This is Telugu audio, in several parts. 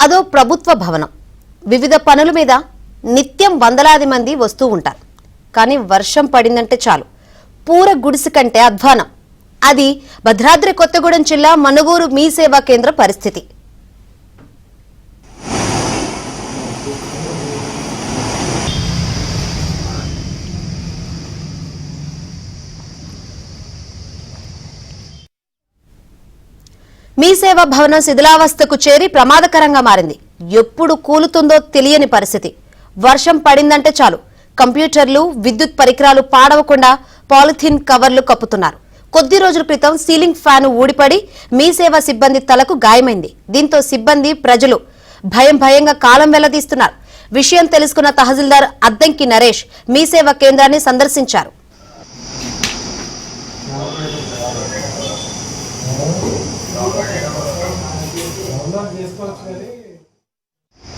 అదో ప్రభుత్వ భవనం. వివిధ పనుల మీద నిత్యం వందలాది మంది వస్తూ ఉంటారు. కానీ వర్షం పడిందంటే చాలు పూర గుడిసె కంటే అధ్వానం. అది భద్రాద్రి కొత్తగూడెం జిల్లా మనుగూరు మీ సేవా కేంద్ర పరిస్థితి. మీ సేవా భవనం శిథిలావస్థకు చేరి ప్రమాదకరంగా మారింది. ఎప్పుడు కూలుతుందో తెలియని పరిస్థితి. వర్షం పడిందంటే చాలు కంప్యూటర్లు, విద్యుత్ పరికరాలు పాడవకుండా పాలిథిన్ కవర్లు కప్పుతున్నారు. కొద్ది రోజుల క్రితం సీలింగ్ ఫ్యాన్ ఊడిపడి మీ సేవా సిబ్బంది తలకు గాయమైంది. దీంతో సిబ్బంది, ప్రజలు భయంగా కాలం వెళ్లదీస్తున్నారు. విషయం తెలుసుకున్న తహసీల్దార్ అద్దంకి నరేష్ మీ సేవా కేంద్రాన్ని సందర్శించారు.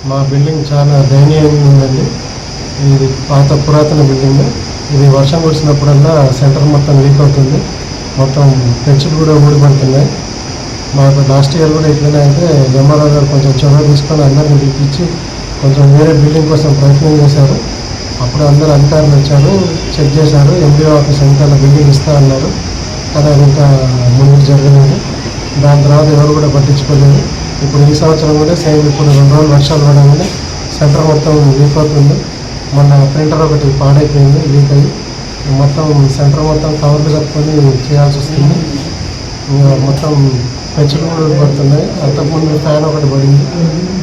మా బిల్డింగ్ చాలా దయనీయంగా ఉందండి. ఇది పాత పురాతన బిల్డింగ్. ఇది వర్షం కురిసినప్పుడల్లా సెంటర్ మొత్తం లీక్ అవుతుంది. మొత్తం పెంచులు కూడా ఊడిపడుతున్నాయి. మాకు లాస్ట్ ఇయర్ కూడా ఎట్లనే అయితే ఎంఆర్ఓ గారు కొంచెం చొరవ తీసుకొని అందరిని పిలిపించి కొంచెం వేరే బిల్డింగ్ కోసం ప్రయత్నం చేశారు. అప్పుడు అందరు అధికారులు వచ్చారు, చెక్ చేశారు. ఎంపీఓ ఆఫీస్ వెనకాల బిల్డింగ్ ఇస్తా అన్నారు, కానీ అది ఇంకా ముందుకు జరగలేదు. దాని తర్వాత ఎవరు కూడా పట్టించుకోలేదు. ఇప్పుడు ఈ సంవత్సరం కూడా సేమ్ ఇప్పుడు 2 రోజులు వర్షాలు పడగానే సెంటర్ మొత్తం లీక్ అవుతుంది. మొన్న ప్రింటర్ ఒకటి పాడైపోయింది, లీక్ అయ్యి మొత్తం సెంటర్ మొత్తం కవర్లు కట్టుకొని చేయాల్సి వస్తుంది. మొత్తం పెంచులు కూడా పడుతున్నాయి. అంతకుముందు ఫ్యాన్ ఒకటి పడింది,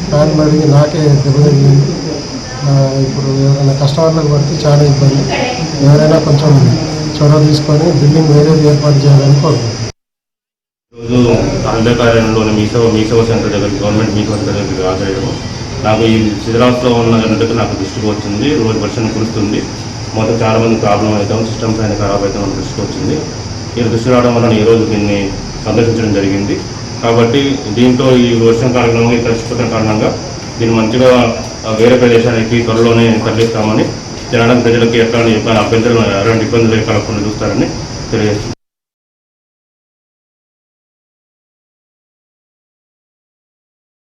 ఫ్యాన్ పడింది నాకే దెబ్బతిరిగింది. ఇప్పుడు ఎవరైనా కస్టమర్లకు పడితే చాలా ఇబ్బంది. ఎవరైనా కొంచెం చొరవ తీసుకొని బిల్డింగ్ వేరేది ఏర్పాటు చేయాలని కోరుకుంటున్నాను. ఈరోజు తహసీల్దార్ కార్యాలయంలోని మీ సేవా సెంటర్ దగ్గరికి, గవర్నమెంట్ మీ సేవా సెంటర్ దగ్గరికి హాజరయ్యాము. నాకు ఈ శిథిలావస్థలో ఉన్నట్టు నాకు దృష్టికి వచ్చింది. రోజు వర్షం కురుస్తుంది, మొత్తం చాలామంది ప్రాబ్లం అవుతాం, సిస్టమ్స్ అయినా ఖరాబ్ అవుతాం దృష్టికి వచ్చింది. ఈ దృష్టి రావడం వల్ల ఈ రోజు దీన్ని సందర్శించడం జరిగింది. కాబట్టి దీంతో ఈ వర్షం కారణంగా, ఈ పరిస్థితుల కారణంగా దీన్ని మంచిగా వేరే ప్రదేశానికి త్వరలోనే తరలిస్తామని జనాలకు, ప్రజలకి ఎట్లాంటి అభ్యంతరం, ఎలాంటి ఇబ్బందులు కలగకుండా చూస్తారని తెలియజేస్తుంది.